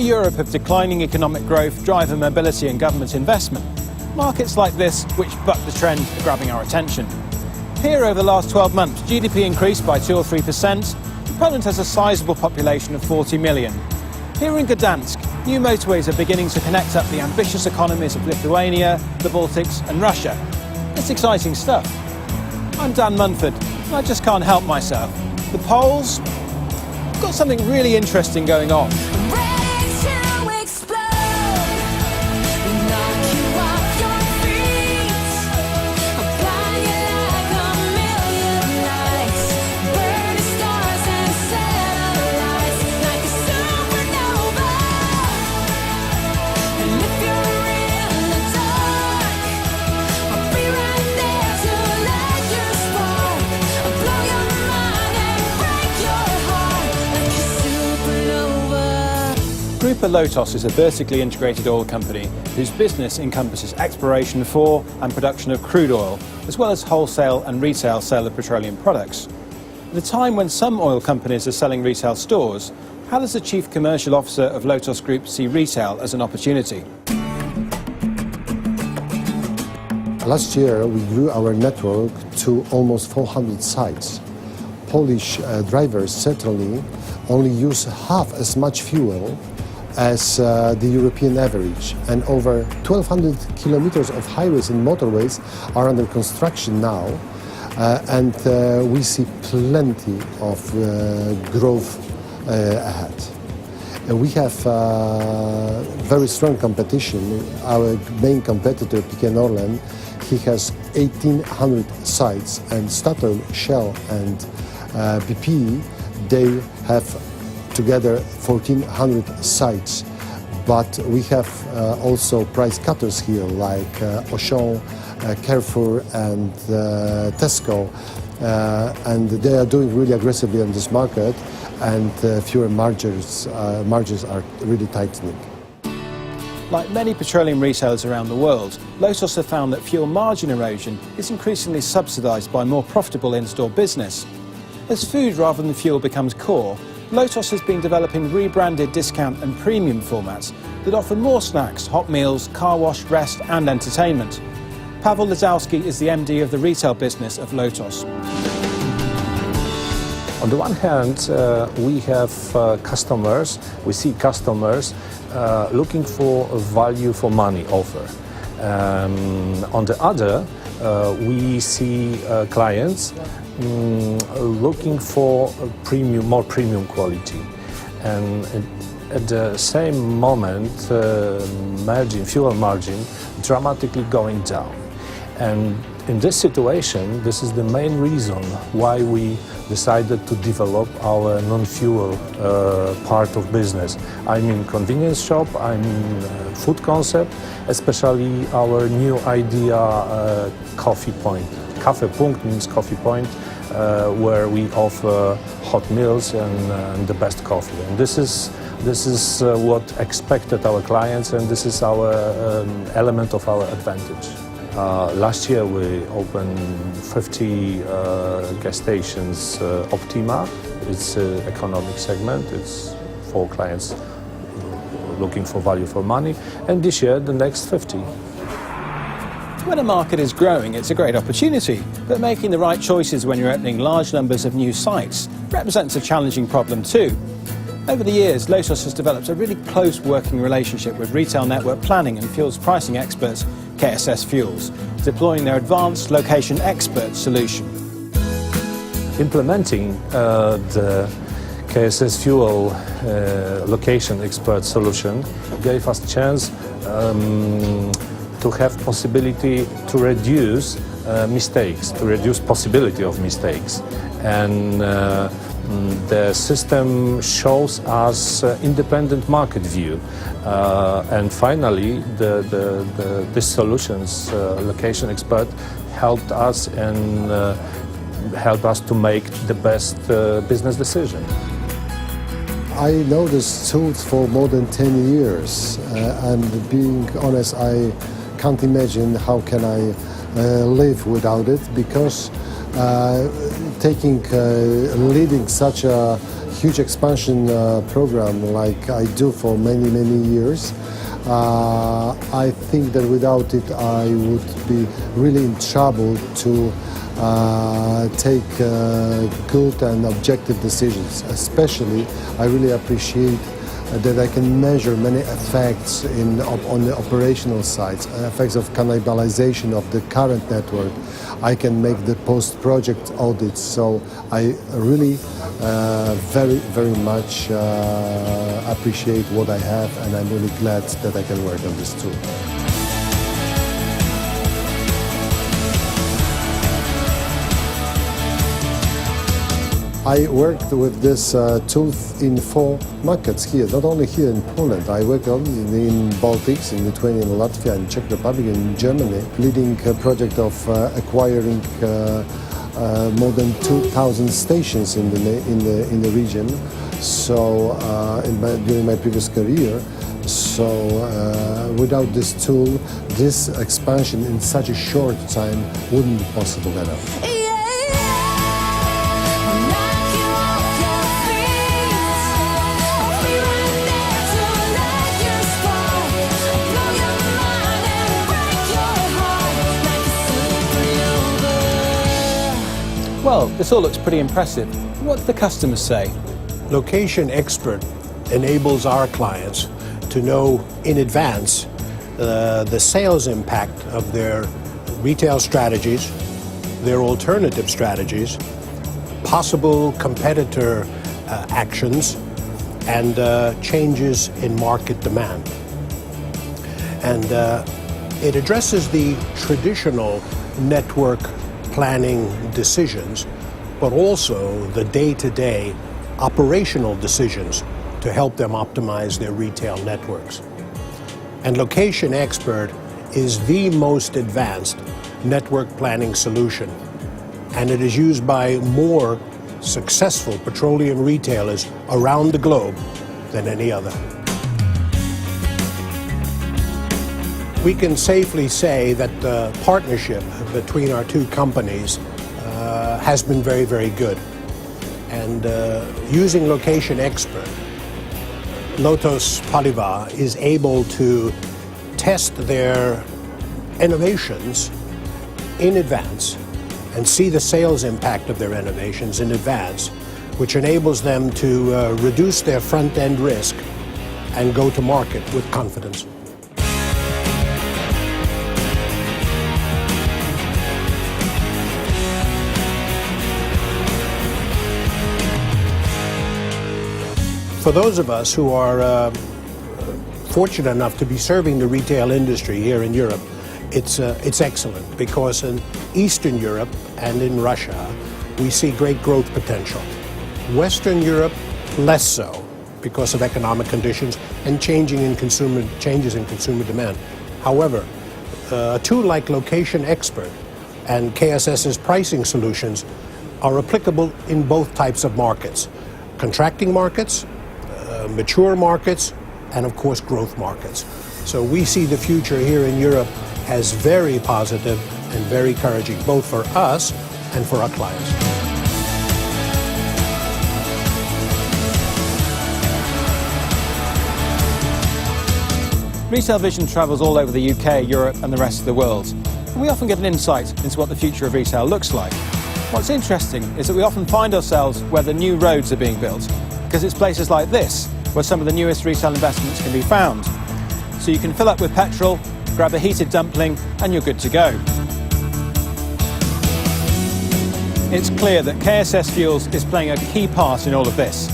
Europe of declining economic growth, driver mobility and government investment, markets like this, which buck the trend, are grabbing our attention. Here, over the last 12 months, GDP increased by 2 or 3%. Poland has a sizable population of 40 million. Here in Gdansk, new motorways are beginning to connect up the ambitious economies of Lithuania, the Baltics and Russia. It's exciting stuff. I'm Dan Munford, and I just can't help myself. The Poles got something really interesting going on. Grupa Lotos is a vertically integrated oil company whose business encompasses exploration for and production of crude oil, as well as wholesale and retail sale of petroleum products. At a time when some oil companies are selling retail stores, how does the Chief Commercial Officer of Lotos Group see retail as an opportunity? Last year we grew our network to almost 400 sites. Polish drivers certainly only use half as much fuel as the European average, and over 1,200 kilometers of highways and motorways are under construction now, and we see plenty of growth ahead. We have very strong competition. Our main competitor, PKN Orlen, he has 1,800 sites, and Statoil, Shell and BP, they have together 1,400 sites, but we have also price cutters here like Auchan, Carrefour and Tesco, and they are doing really aggressively on this market, and fewer margins are really tightening. Like many petroleum retailers around the world, Lotos have found that fuel margin erosion is increasingly subsidised by more profitable in-store business. As food rather than fuel becomes core, Lotos has been developing rebranded discount and premium formats that offer more snacks, hot meals, car wash, rest and entertainment. Paweł Lazowski is the MD of the retail business of Lotos. On the one hand, we have we see customers looking for a value for money offer. On the other, we see clients looking for more premium quality, and at the same moment fuel margin dramatically going down. And in this situation, this is the main reason why we decided to develop our non-fuel part of business. I mean convenience shop, I mean food concept, especially our new idea, coffee point. Cafe Punkt means coffee point, where we offer hot meals and the best coffee. And this is what expected our clients, and this is our element of our advantage. Last year we opened 50 gas stations, Optima. It's an economic segment. It's for clients looking for value for money. And this year, the next 50. When a market is growing, it's a great opportunity, but making the right choices when you're opening large numbers of new sites represents a challenging problem too. Over the years, Lotos has developed a really close working relationship with retail network planning and fuels pricing experts KSS Fuels, deploying their advanced LocationXpert solution. Implementing the KSS Fuel LocationXpert solution gave us a chance to have possibility to reduce mistakes, to reduce possibility of mistakes. And the system shows us independent market view. And finally, this solutions, LocationXpert, helped us and helped us to make the best business decision. I know this tool for more than 10 years, and being honest, I can't imagine how can I live without it, because leading such a huge expansion program like I do for many years. I think that without it I would be really in trouble to take good and objective decisions. Especially, I really appreciate that I can measure many effects on the operational side, effects of cannibalization of the current network. I can make the post-project audits, so I really very much appreciate what I have, and I'm really glad that I can work on this tool. I worked with this tool in 4 markets here, not only here in Poland. I worked in Baltics, in Lithuania, in Latvia, in Czech Republic, in Germany, leading a project of acquiring more than 2,000 stations in the region. So during my previous career. So without this tool, this expansion in such a short time wouldn't be possible at all. Well, this all looks pretty impressive. What do the customers say? LocationXpert enables our clients to know in advance the sales impact of their retail strategies, their alternative strategies, possible competitor actions, and changes in market demand. And it addresses the traditional network planning decisions, but also the day-to-day operational decisions to help them optimize their retail networks. And LocationXpert is the most advanced network planning solution, and it is used by more successful petroleum retailers around the globe than any other. We can safely say that the partnership between our two companies has been very good. And using LocationXpert, Lotos Paliwa is able to test their innovations in advance and see the sales impact of their innovations in advance, which enables them to reduce their front-end risk and go to market with confidence. For those of us who are fortunate enough to be serving the retail industry here in Europe, it's excellent, because in Eastern Europe and in Russia, we see great growth potential. Western Europe, less so, because of economic conditions and changes in consumer demand. However, a tool like LocationXpert and KSS's pricing solutions are applicable in both types of markets: contracting markets, mature markets, and of course growth markets. So we see the future here in Europe as very positive and very encouraging, both for us and for our clients. Retail Vision travels all over the UK, Europe and the rest of the world. And we often get an insight into what the future of retail looks like. What's interesting is that we often find ourselves where the new roads are being built, because it's places like this where some of the newest retail investments can be found. So you can fill up with petrol, grab a heated dumpling, and you're good to go. It's clear that KSS Fuels is playing a key part in all of this,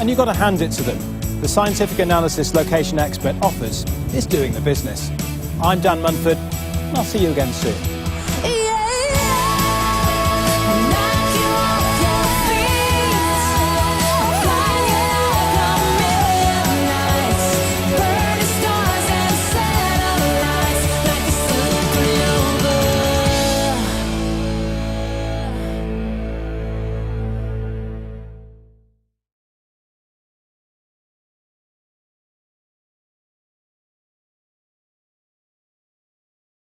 and you've got to hand it to them. The scientific analysis LocationXpert offers is doing the business. I'm Dan Munford, and I'll see you again soon.